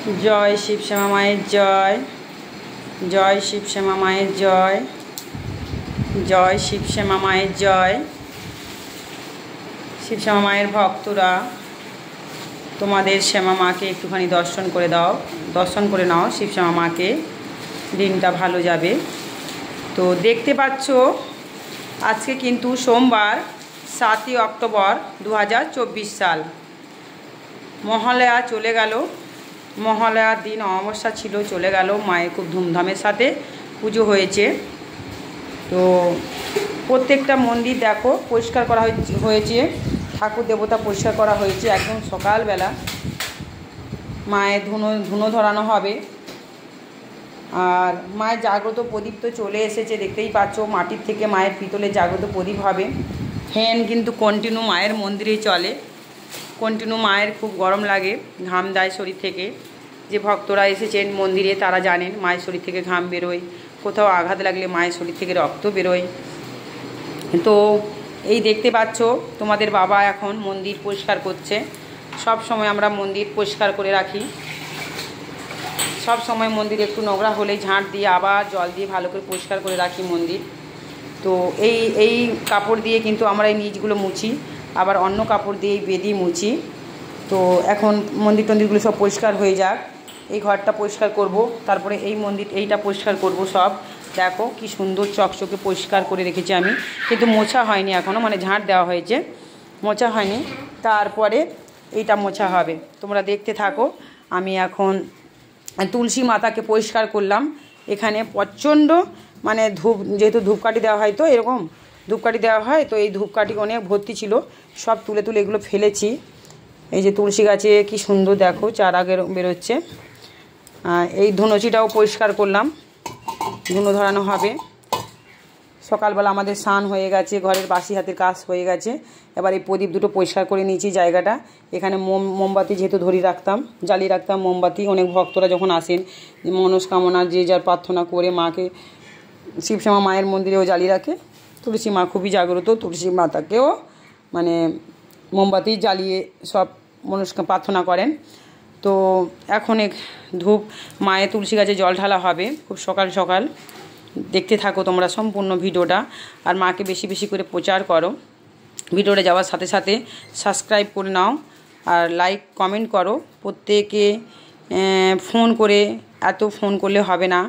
जय शिव श्यामा माয়ের जय जय शिव श्यामा माয়ের जय जय शिव श्यामा माয়ের जय शिव श्यामा माয়ের भक्तरा তোমাদের শ্যামা মাকে একটুখানি দর্শন করে নাও শিব শ্যামা মাকে দিনটা ভালো যাবে। তো দেখতে পাচ্ছ আজকে কিন্তু সোমবার 7ই অক্টোবর 2024 সাল। মহালয়া চলে গেল, মহালয়ার দিন অমাবস্যা ছিল, চলে গেল। মায়ের খুব ধুমধামের সাথে পুজো হয়েছে। তো প্রত্যেকটা মন্দির দেখো পরিষ্কার করা হয়েছে, ঠাকুর দেবতা পরিষ্কার করা হয়েছে। একদম সকালবেলা মায়ের ধুনো ধরানো হবে। আর মায়ের জাগ্রত প্রদীপ তো চলে এসেছে, দেখতেই পাচ্ছ। মাটির থেকে মায়ের পিতলের জাগ্রত প্রদীপ হবে। ফ্যান কিন্তু কন্টিনিউ মায়ের মন্দিরেই চলে। কন্টিনিউ মায়ের খুব গরম লাগে, ঘাম দেয় শরীর থেকে। যে ভক্তরা এসেছেন মন্দিরে তারা জানেন মায়ের শরীর থেকে ঘাম বেরোয়, কোথাও আঘাত লাগলে মায়ের শরীর থেকে রক্ত বেরোয়। তো এই দেখতে পাচ্ছ তোমাদের বাবা এখন মন্দির পরিষ্কার করছে। সব সময় আমরা মন্দির পরিষ্কার করে রাখি, সব সময় মন্দির একটু নোংরা হলেই ঝাঁট দিয়ে আবার জল দিয়ে ভালো করে পরিষ্কার করে রাখি মন্দির। তো এই কাপড় দিয়ে কিন্তু আমরা এই নিচগুলো মুছি, আবার অন্য কাপড় দিয়ে বেদি মুছি। তো এখন মন্দির টন্দিরগুলো সব পরিষ্কার হয়ে যাক। এই ঘরটা পরিষ্কার করব, তারপরে এই মন্দির এইটা পরিষ্কার করব। সব দেখো কি সুন্দর চকচকে পরিষ্কার করে রেখেছি আমি, কিন্তু মোছা হয়নি এখনও, মানে ঝাঁট দেওয়া হয়েছে, মোছা হয়নি। তারপরে এইটা মোছা হবে, তোমরা দেখতে থাকো। আমি এখন তুলসী মাতাকে পরিষ্কার করলাম। এখানে প্রচণ্ড মানে যেহেতু ধূপকাঠি দেওয়া হয়, তো এরকম ধূপকাঠি দেওয়া হয়, তো এই ধূপকাঠি অনেক ভর্তি ছিল, সব তুলে এগুলো ফেলেছি। এই যে তুলসী গাছে কি সুন্দর দেখো চারা বেরোচ্ছে। এই ধুনুচিটাও পরিষ্কার করলাম, ধুনো ধরানো হবে। সকালবেলা আমাদের স্নান হয়ে গেছে, ঘরের বাসি হাতের কাজ হয়ে গেছে। এবার এই প্রদীপ দুটো পরিষ্কার করে নিয়েছি জায়গাটা। এখানে মোমবাতি যেহেতু জ্বালিয়ে রাখতাম মোমবাতি। অনেক ভক্তরা যখন আসেন মনস্কামনা যে যার প্রার্থনা করে মাকে শিবশ্যামা মায়ের মন্দিরেও জ্বালিয়ে রাখে। তুলসী মা খুবই জাগ্রত, তুলসী মাতাকেও মানে মোমবাতি জ্বালিয়ে সব প্রার্থনা করেন। তো এখন ধূপ মায়ের তুলসী গাছে জল ঢালা হবে খুব সকাল সকাল। দেখতে থাকো তোমরা সম্পূর্ণ ভিডিওটা, আর মাকে বেশি বেশি করে প্রচার করো। ভিডিওটা যাওয়ার সাথে সাথে সাবস্ক্রাইব করে নাও আর লাইক কমেন্ট করো প্রত্যেকে। ফোন করে, এত ফোন করলে হবে না,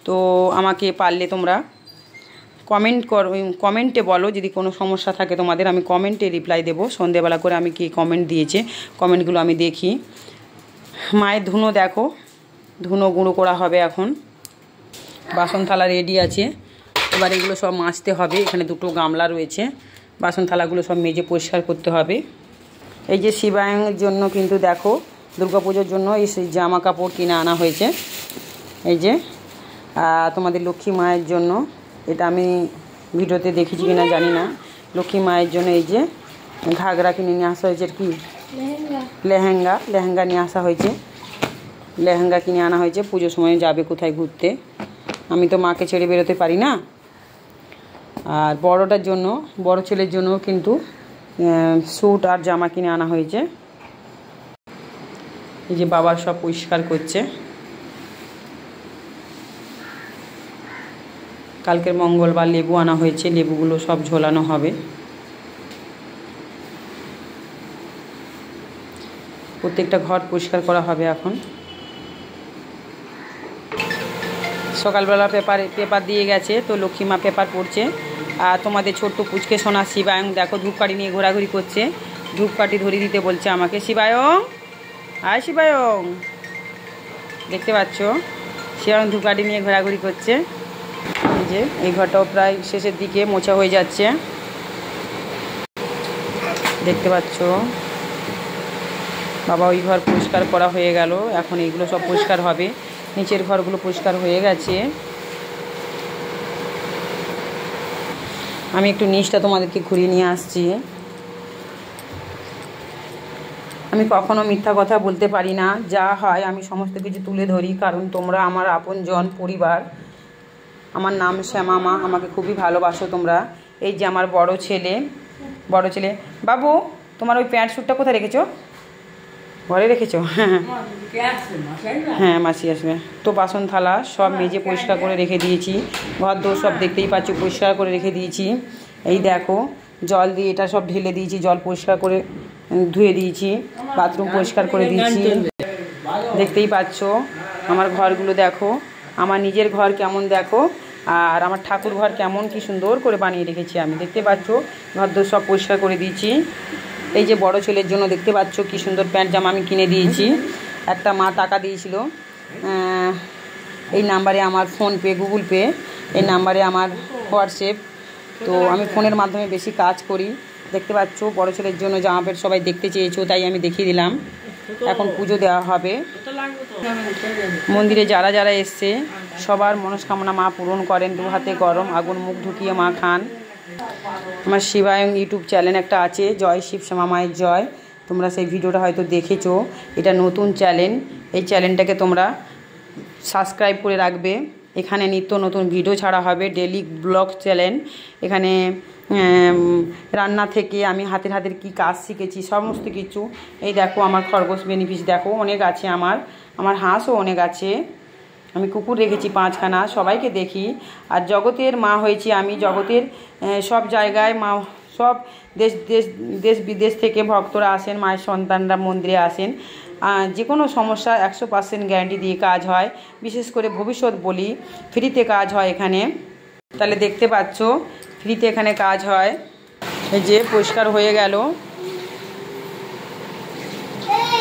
তো আমাকে পারলে তোমরা কমেন্ট করো, কমেন্টে বলো যদি কোনো সমস্যা থাকে তোমাদের, আমি কমেন্টে রিপ্লাই দেবো। সন্ধেবেলা করে আমি কি কমেন্ট দিয়েছে, কমেন্টগুলো আমি দেখি। মায়ের ধুনো দেখো, ধুনো গুঁড়ো করা হবে এখন। বাসন থালা রেডি আছে, এবার এগুলো সব মাজতে হবে। এখানে দুটো গামলা রয়েছে, বাসন থালাগুলো সব মেজে পরিষ্কার করতে হবে। এই যে শিবায়নের জন্য কিন্তু দেখো দুর্গাপুজোর জন্য এই জামা কাপড় কিনে আনা হয়েছে। এই যে তোমাদের লক্ষ্মী মায়ের জন্য, এটা আমি ভিডিওতে দেখেছি কিনা জানি না। লক্ষ্মী মায়ের জন্য এই যে ঘাগরা কিনে নিয়ে আসা হয়েছে, কি লেহেঙ্গা নিয়ে আসা হয়েছে। লেহেঙ্গা কিনে আনা হয়েছে, পুজোর সময় যাবে কোথায় ঘুরতে, আমি তো মাকে ছেড়ে বেরোতে পারি না। আর বড়টার জন্য, বড় ছেলের জন্য কিন্তু স্যুট আর জামা কিনে আনা হয়েছে। এই যে বাবার সব পরিষ্কার করছে। কালকের মঙ্গলবার লেবু আনা হয়েছে, লেবুগুলো সব ঝোলানো হবে। প্রত্যেকটা ঘর পরিষ্কার করা হবে এখন। সকালবেলা পেপার দিয়ে গেছে, তো লক্ষ্মী মা পেপার পড়ছে। আর তোমাদের ছোট্ট পুচকে সোনা শিবায়ং দেখো ধূপকাঠি নিয়ে ঘোরাঘুরি করছে, ধূপকাঠি ধরিয়ে দিতে বলছে আমাকে। শিবায়ং, আয় শিবায়ং, দেখতে পাচ্ছ শিবায়ং ধূপকাঠি নিয়ে ঘোরাঘুরি করছে। এই যে এই ঘরটাও প্রায় শেষের দিকে মোছা হয়ে যাচ্ছে, দেখতে পাচ্ছ। বাবা ওই ঘর পরিষ্কার করা হয়ে গেল, এখন এইগুলো সব পরিষ্কার হবে। নিচের ঘরগুলো পরিষ্কার হয়ে গেছে। আমি একটু নিচটা তোমাদেরকে ঘুরিয়ে নিয়ে আসছি। আমি কখনো মিথ্যা কথা বলতে পারি না, যা হয় আমি সমস্ত কিছু তুলে ধরি, কারণ তোমরা আমার আপনজন, পরিবার। আমার নাম শ্যামা মা, আমাকে খুবই ভালোবাসো তোমরা। এই যে আমার বড় ছেলে। বাবু তোমার ওই প্যান্ট স্যুটটা কোথায় রেখেছো? ঘরে রেখেছো? হ্যাঁ মাসি আসবে। তো বাসন থালা সব মেজে পরিষ্কার করে রেখে দিয়েছি, ঘর দোর সব দেখতেই পাচ্ছ পরিষ্কার করে রেখে দিয়েছি। এই দেখো জল দিয়ে এটা সব ঢেলে দিয়েছি, জল পরিষ্কার করে ধুয়ে দিয়েছি, বাথরুম পরিষ্কার করে দিয়েছি। দেখতেই পাচ্ছ আমার ঘরগুলো দেখো, আমার নিজের ঘর কেমন দেখো, আর আমার ঠাকুর ঘর কেমন কি সুন্দর করে বানিয়ে রেখেছি আমি। দেখতে পাচ্ছ ঘর দোর সব পরিষ্কার করে দিয়েছি। এই যে বড় ছেলের জন্য দেখতে পাচ্ছ কি সুন্দর প্যান্ট জামা আমি কিনে দিয়েছি। একটা মা টাকা দিয়েছিল, এই নাম্বারে আমার ফোনপে গুগল পে, এই নাম্বারে আমার হোয়াটসঅ্যাপ। তো আমি ফোনের মাধ্যমে বেশি কাজ করি। দেখতে পাচ্ছ বড় ছেলের জন্য জামা প্যান্ট সবাই দেখতে চেয়েছো, তাই আমি দেখিয়ে দিলাম। এখন পুজো দেওয়া হবে। মন্দিরে যারা যারা এসছে সবার মনস্কামনা মা পূরণ করেন। দু হাতে গরম আগুন মুখ ঢুকিয়ে মা খান। আমার শিবায়ং ইউটিউব চ্যানেল একটা আছে, জয় শিব শ্যামা মায়ের জয়। তোমরা সেই ভিডিওটা হয়তো দেখেছো, এটা নতুন চ্যানেল। এই চ্যানেলটাকে তোমরা সাবস্ক্রাইব করে রাখবে। এখানে নিত্য নতুন ভিডিও ছাড়া হবে, ডেলি ব্লগ চ্যানেল। এখানে রান্না থেকে আমি হাতের কি কাজ শিখেছি সমস্ত কিছু। এই দেখো আমার খরগোশ বেনিফিস দেখো অনেক আছে, আমার হাঁসও অনেক আছে। আমি কুকুর রেখেছি 5খানা, সবাইকে দেখি। আর জগতের মা হয়েছি আমি, জগতের সব জায়গায় মা, সব দেশ বিদেশ থেকে ভক্তরা আসেন, মায়ের সন্তানরা মন্দিরে আসেন। যে কোনো সমস্যা 100% গ্যারান্টি দিয়ে কাজ হয়। বিশেষ করে ভবিষ্যৎ বলি, ফ্রিতে কাজ হয় এখানে। তাহলে দেখতে পাচ্ছ ফ্রিতে এখানে কাজ হয়। এই যে পরিষ্কার হয়ে গেল।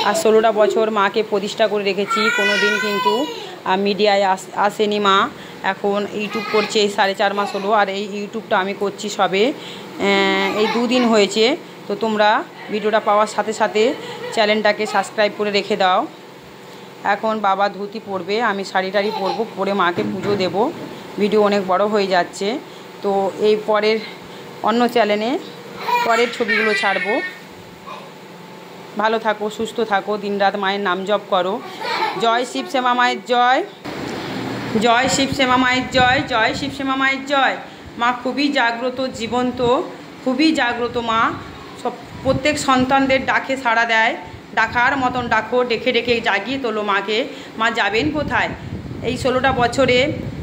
আর 16টা বছর মাকে প্রতিষ্ঠা করে রেখেছি, কোনো দিন কিন্তু মিডিয়ায় আসেনি মা। এখন ইউটিউব করছে, এই 4.5 মাস হলো। আর এই ইউটিউবটা আমি করছি সবে এই 2 দিন হয়েছে। তো তোমরা ভিডিওটা পাওয়ার সাথে সাথে চ্যানেলটাকে সাবস্ক্রাইব করে রেখে দাও। এখন বাবা ধুতি পরবে, আমি শাড়ি টাড়ি পরবো, পরে মাকে পুজো দেব। ভিডিও অনেক বড় হয়ে যাচ্ছে, তো এই পরের অন্য চ্যানেলে পরের ছবিগুলো ছাড়বো। ভালো থাকো, সুস্থ থাকো, দিনরাত মায়ের নাম জপ করো। জয় শিব শ্যামা মায়ের জয়, জয় শিব শ্যামা মায়ের জয়, জয় শিব শ্যামা মায়ের জয়। মা খুবই জাগ্রত, জীবন্ত, খুবই জাগ্রত মা। সব প্রত্যেক সন্তানদের ডাকে সাড়া দেয়। ডাকার মতন ডাকো, ডেকে ডেকে জাগিয়ে তোলো মাকে। মা যাবেন কোথায়? এই 16টা বছরে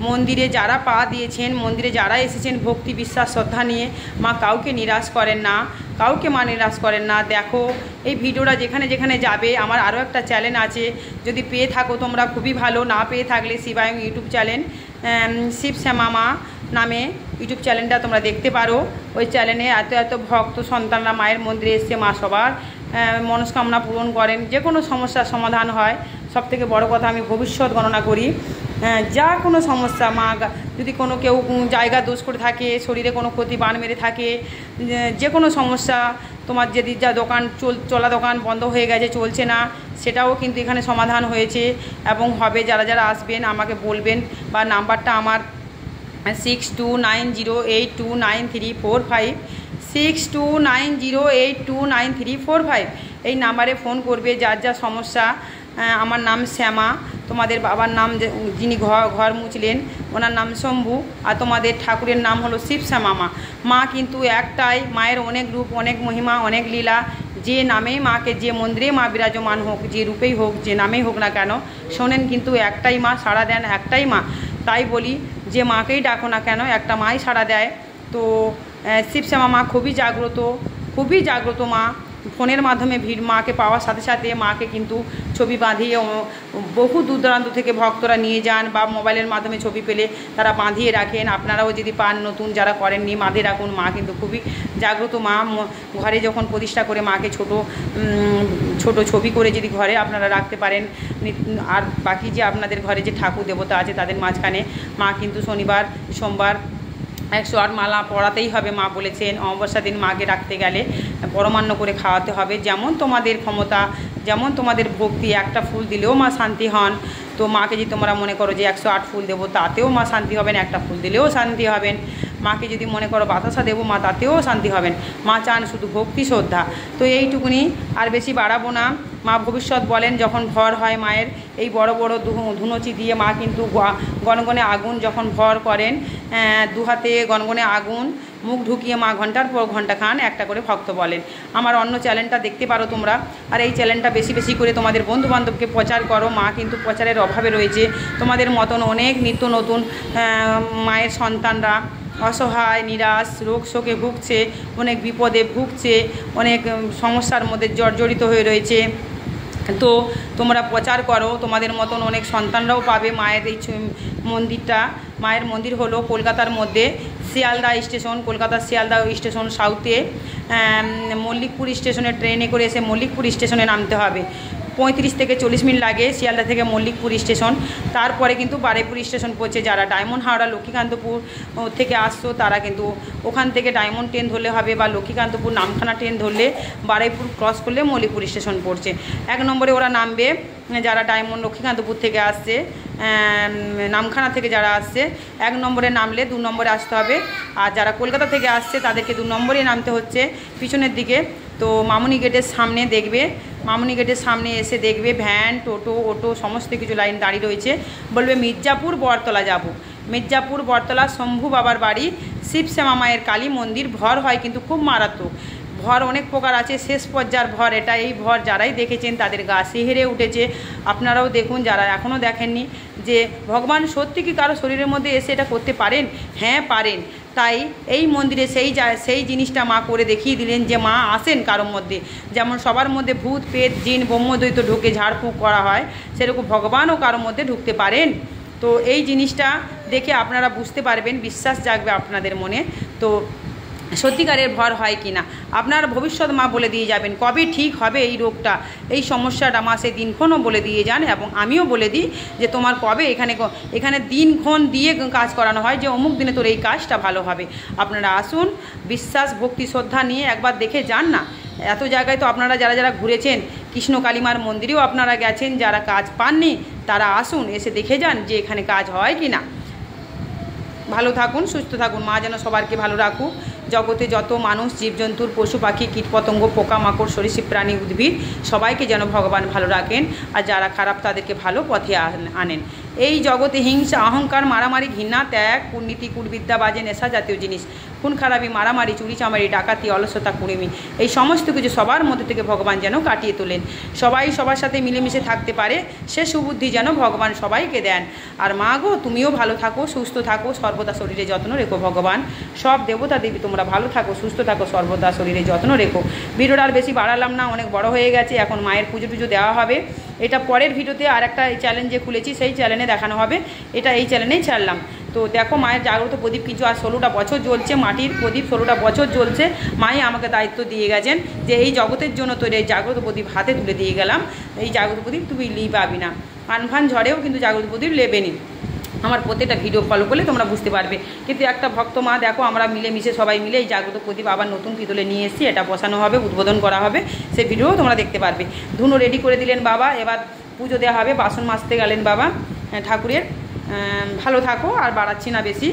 মন্দিরে যারা পা দিয়েছেন, মন্দিরে যারা এসেছেন ভক্তি বিশ্বাস শ্রদ্ধা নিয়ে, মা কাউকে নিরাশ করেন না, কাউকে মা নিরাশ করেন না। দেখো এই ভিডিওটা যেখানে যেখানে যাবে, আমার আরও একটা চ্যানেল আছে, যদি পেয়ে থাকো তোমরা খুবই ভালো, না পেয়ে থাকলে শিবায়ং ইউটিউব চ্যানেল, শিব শ্যামা মা নামে ইউটিউব চ্যানেলটা তোমরা দেখতে পারো। ওই চ্যানেলে এত ভক্ত সন্তানরা মায়ের মন্দিরে এসছে, মা সবার মনস্কামনা পূরণ করেন, যে কোনো সমস্যার সমাধান হয়। সবথেকে বড় কথা আমি ভবিষ্যৎ গণনা করি। যা কোনো সমস্যা, মা যদি কোনো কেউ জায়গা দোষ করে থাকে, শরীরে কোনো ক্ষতি বান মেরে থাকে, যে কোনো সমস্যা, তোমার যদি যা দোকান চলা দোকান বন্ধ হয়ে গেছে, চলছে না, সেটাও কিন্তু এখানে সমাধান হয়েছে এবং হবে। যারা যারা আসবেন আমাকে বলবেন, বা নাম্বারটা আমার 6290829345, 6290829345। এই নাম্বারে ফোন করবে যার যা সমস্যা। আমার নাম শ্যামা, তোমাদের বাবার নাম যিনি ঘর মুছলেন ওনার নাম শম্ভু, আর তোমাদের ঠাকুরের নাম হলো শিব শ্যামা মা। মা কিন্তু একটাই, মায়ের অনেক রূপ, অনেক মহিমা, অনেক লীলা। যে নামেই মাকে, যে মন্দিরে মা বিরাজমান হোক, যে রূপেই হোক, যে নামেই হোক না কেন, শোনেন কিন্তু একটাই মা, সাড়া দেন একটাই মা। তাই বলি যে মাকেই ডাকো না কেন, একটা মাই সাড়া দেয়। তো শিব শ্যামা মা খুবই জাগ্রত, খুবই জাগ্রত মা। ফোনের মাধ্যমে মাকে পাওয়ার সাথে সাথে মাকে কিন্তু ছবি বাঁধিয়ে বহু দূর দূরান্ত থেকে ভক্তরা নিয়ে যান, বা মোবাইলের মাধ্যমে ছবি পেলে তারা বাঁধিয়ে রাখেন। আপনারাও যদি পান, নতুন যারা করেননি, বাঁধে রাখুন। মা কিন্তু খুবই জাগ্রত মা। ঘরে যখন প্রতিষ্ঠা করে মাকে ছোট ছবি করে যদি ঘরে আপনারা রাখতে পারেন, আর বাকি যে আপনাদের ঘরে যে ঠাকুর দেবতা আছে তাদের মাঝখানে মা কিন্তু শনিবার সোমবার 108 মালা পড়াতেই হবে। মা বলেছেন অমাবস্যা দিন মাকে রাখতে গেলে পরমান্ন করে খাওয়াতে হবে। যেমন তোমাদের ক্ষমতা, যেমন তোমাদের ভক্তি, একটা ফুল দিলেও মা শান্তি হন। তো মাকে যদি তোমরা মনে করো যে 108 ফুল দেবো, তাতেও মা শান্তি হবেন, একটা ফুল দিলেও শান্তি হবেন। মাকে যদি মনে করো বাতাসা দেবো, মা তাতেও শান্তি হবেন। মা চান শুধু ভক্তি শ্রদ্ধা। তো এইটুকুনি, আর বেশি বাড়াবো না। মা ভবিষ্যৎ বলেন যখন ভর হয় মায়ের, এই বড় বড় ধুনুচি দিয়ে মা কিন্তু গনগনে আগুন যখন ভর করেন, 2 হাতে গনগনে আগুন মুখ ঢুকিয়ে মা ঘন্টার পর ঘন্টা খান একটা করে ভক্ত বলেন। আমার অন্য চ্যানেলটা দেখতে পারো তোমরা, আর এই চ্যানেলটা বেশি বেশি করে তোমাদের বন্ধুবান্ধবকে প্রচার করো। মা কিন্তু প্রচারের অভাবে রয়েছে, তোমাদের মতন অনেক নিত্য নতুন মায়ের সন্তানরা অসহায় নিরাশ রোগ শোকে ভুগছে, অনেক বিপদে ভুগছে, অনেক সমস্যার মধ্যে জর্জরিত হয়ে রয়েছে। তো তোমরা প্রচার করো, তোমাদের মতন অনেক সন্তানরাও পাবে মায়ের এই মন্দিরটা। মায়ের মন্দির হলো কলকাতার মধ্যে শিয়ালদা স্টেশন, কলকাতার শিয়ালদা স্টেশন সাউথে মল্লিকপুর স্টেশনে ট্রেনে করে এসে মল্লিকপুর স্টেশনে নামতে হবে। 35 থেকে 40 মিনিট লাগে শিয়ালদা থেকে মল্লিকপুর স্টেশন। তারপরে কিন্তু বারুইপুর স্টেশন পৌঁছে যারা ডায়মন্ড হাওড়া লক্ষ্মীকান্তপুর থেকে আসছো তারা কিন্তু ওখান থেকে ডায়মন্ড ট্রেন ধরলে হবে, বা লক্ষ্মীকান্তপুর নামখানা ট্রেন ধরলে বারুইপুর ক্রস করলে মল্লিকপুর স্টেশন পড়ছে। 1 নম্বরে ওরা নামবে যারা ডায়মন্ড লক্ষ্মীকান্তপুর থেকে আসছে, নামখানা থেকে যারা আসছে 1 নম্বরে নামলে 2 নম্বরে আসতে হবে। আর যারা কলকাতা থেকে আসছে তাদেরকে 2 নম্বরে নামতে হচ্ছে পিছনের দিকে। তো মামুনি গেটের সামনে দেখবে, মামুনি গেটের সামনে এসে দেখবে ভ্যান টোটো অটো সমস্ত কিছু লাইন দাঁড়িয়ে রয়েছে। বলবে মির্জাপুর বটতলা যাব। মির্জাপুর বটতলা শম্ভু বাবার বাড়ি শিবশ্যামা মায়ের কালী মন্দির। ভর হয় কিন্তু খুব মারাত্মক, ভর অনেক প্রকার আছে, শেষ পর্যায়ের ভর এটা। এই ভর যারাই দেখেছেন তাদের গা শিহরে উঠেছে। আপনারাও দেখুন যারা এখনও দেখেননি, যে ভগবান সত্যি কি কারো শরীরের মধ্যে এসে এটা করতে পারেন? হ্যাঁ পারেন। তাই এই মন্দিরে সেই জিনিসটা মা করে দেখিয়ে দিলেন যে মা আসেন কারোর মধ্যে। যেমন সবার মধ্যে ভূত পেট জিন ব্রহ্মদৈত্য ঢুকে ঝাড়ফুঁক করা হয়, সেরকম ভগবানও কারোর মধ্যে ঢুকতে পারেন। তো এই জিনিসটা দেখে আপনারা বুঝতে পারবেন, বিশ্বাস জাগবে আপনাদের মনে। তো সত্যিকারের ভর হয় কি না আপনার ভবিষ্যৎ মা বলে দিয়ে যাবেন, কবে ঠিক হবে এই রোগটা, এই সমস্যাটা মা সেই দিনক্ষণও বলে দিয়ে যান। এবং আমিও বলে দিই যে তোমার কবে এখানে দিনক্ষণ দিয়ে কাজ করানো হয়, যে অমুক দিনে তোর এই কাজটা ভালো হবে। আপনারা আসুন, বিশ্বাস ভক্তি শ্রদ্ধা নিয়ে একবার দেখে যান না। এত জায়গায় তো আপনারা যারা যারা ঘুরেছেন, কৃষ্ণ কালীমার মন্দিরেও আপনারা গেছেন, যারা কাজ পাননি তারা আসুন, এসে দেখে যান যে এখানে কাজ হয় কি না। ভালো থাকুন, সুস্থ থাকুন, মা যেন সবারকে ভালো রাখুক। জগতে যত মানুষ জীবজন্তুর পশু পাখি কীটপতঙ্গ পোকামাকড় সরীসৃপ প্রাণী উদ্ভিদ সবাইকে যেন ভগবান ভালো রাখেন, আর যারা খারাপ তাদেরকে ভালো পথে আনেন। এই জগতে হিংসা অহংকার মারামারি ঘৃণা ত্যাগ কূটনীতি কূটবিদ্যা বাজে নেশা জাতীয় জিনিস খুন খারাপি মারামারি চুরি চামারি ডাকাতি অলসতা কুড়েমি এই সমস্ত কিছু সবার মধ্যে থেকে ভগবান যেন কাটিয়ে তোলেন। সবাই সবার সাথে মিলেমিশে থাকতে পারে সে সুবুদ্ধি যেন ভগবান সবাইকে দেন। আর মা গো, তুমিও ভালো থাকো, সুস্থ থাকো, সর্বদা শরীরে যত্ন রেখো। ভগবান সব দেবতা দেবী তোমরা ভালো থাকো, সুস্থ থাকো, সর্বদা শরীরে যত্ন রেখো। ভিডিওটা আর বেশি বাড়ালাম না, অনেক বড় হয়ে গেছে। এখন মায়ের পুজো টুজো দেওয়া হবে, এটা পরের ভিডিওতে। আর একটা চ্যালেঞ্জে খুলেছি, সেই চ্যানেলে দেখানো হবে, এটা এই চ্যানেলেই ছাড়লাম। তো দেখো মায়ের জাগ্রত প্রদীপ কিছু আর 16টা বছর জ্বলছে, মাটির প্রদীপ 16টা বছর জ্বলছে। মাই আমাকে দায়িত্ব দিয়ে গেছেন যে এই জগতের জন্য তৈরি এই জাগ্রত প্রদীপ হাতে তুলে দিয়ে গেলাম, এই জাগ্রত প্রদীপ তুমি লি পাবি না, আনফান ঝড়েও কিন্তু জাগ্রত প্রদীপ লেবেনি। আমার প্রত্যেকটা ভিডিও ফলো করলে তোমরা বুঝতে পারবে। কিন্তু একটা ভক্ত মা দেখো, আমরা মিলেমিশে সবাই মিলে এই জাগ্রত প্রদীপ আবার নতুন পিতলে নিয়ে এসেছি, এটা বসানো হবে, উদ্বোধন করা হবে, সেই ভিডিও তোমরা দেখতে পারবে। ধুনো রেডি করে দিলেন বাবা, এবার পুজো দেওয়া হবে, বাসন মাজতে গেলেন বাবা ঠাকুরের। ভালো থাকো, আর বাড়াচ্ছি না বেশি।